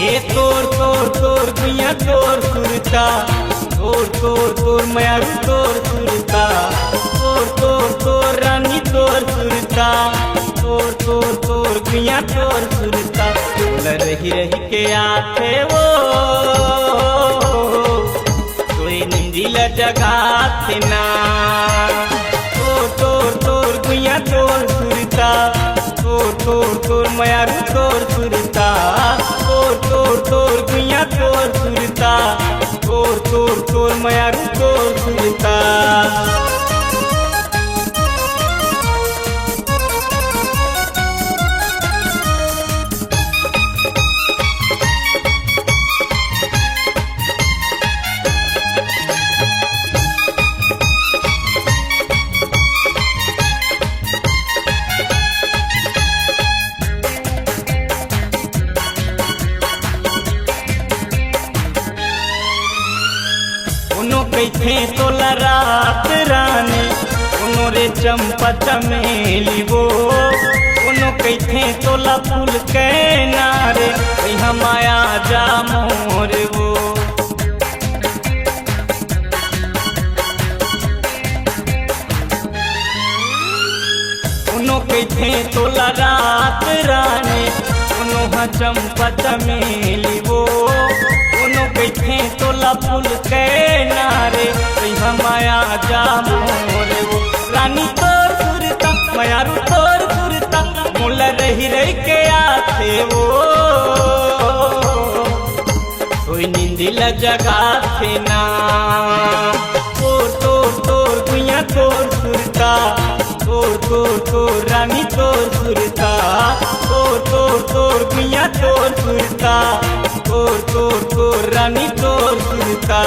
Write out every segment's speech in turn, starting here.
ए तोर तोर तोर गुइया तोर सुरता, तोर तोर तोर मयारू तोर सुरता, तोर तोर तोर रानी तोर सुरता, तोर तोर तोर गुइया तोर सुरता। रही रही के आथे वो कोई निंदिला जगाथे ना। तोर तोर तोर गुइया तोर सुरता, तोर तोर तोर मयारू तोर सुरता, तोर तोर तोर गुइया तोर सुरता, तोर तोर तोर मयारू तोर सुरता। कैथे तोला रात रानी कोनो रे चंपा चमेली वो, कोनो कैथे तोला फूल के नारे हम आया जा मोर वो। कोनो कैथे तोला रात रानी कोनो हा चंपा चमेली वो, कोनो कैथे तोला फूल के नारे हम आया जा मोर वो। रानी तोर सुरता मयारू तोर सुरता मोला रही रही के आथे वो कोई निंदिला जगाथे ना। तोर तोर तोर गुइया तोर सुरता, तोर तोर तोर रानी तोर सुरता, तोर तोर तोर गुइया तोर सुरता, तोर तोर तोर रानी तोर सुरता।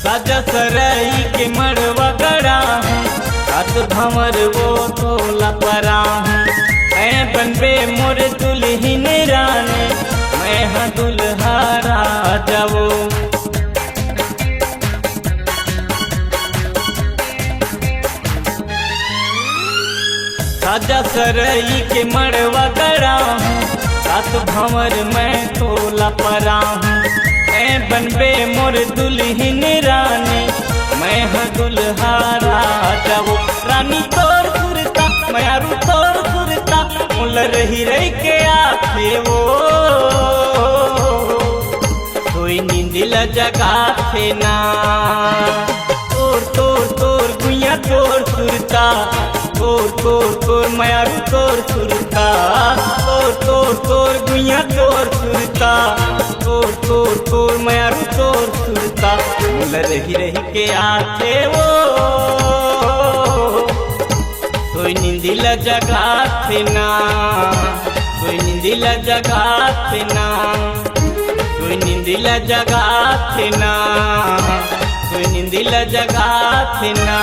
साजा सरई के मड़वा गड़ा हूँ, हाथ भंवर वो तोला परा हूँ। मैं बनबे मोर दुल्हन रानी, मैं हाँ दुल्हा राजा वो। साजा सरई के मड़वा गड़ा हूँ, हाथ भंवर मैं तोला परा हूँ। मैं बनबे मोर दुल्हन रानी, मैं हाँ दुल्हा राजा वो। रानी तोर सुरता मयारू तोर सुरता मोला रही रही के आथे वो कोई निंदिला जगाथे ना। तोर तोर तोर गुइया तोर सुरता, तोर तोर तोर मयारू तोर सुरता, तोर तोर तोर गुइया तोर सुरता, तोर तोर तोर मयारू तोर सुरता मोला रही रही के आथे वो कोई निंदिला जगाथे ना, कोई निंदिला जगाथे ना, कोई निंदिला जगाथे ना, कोई निंदिला जगाथे ना।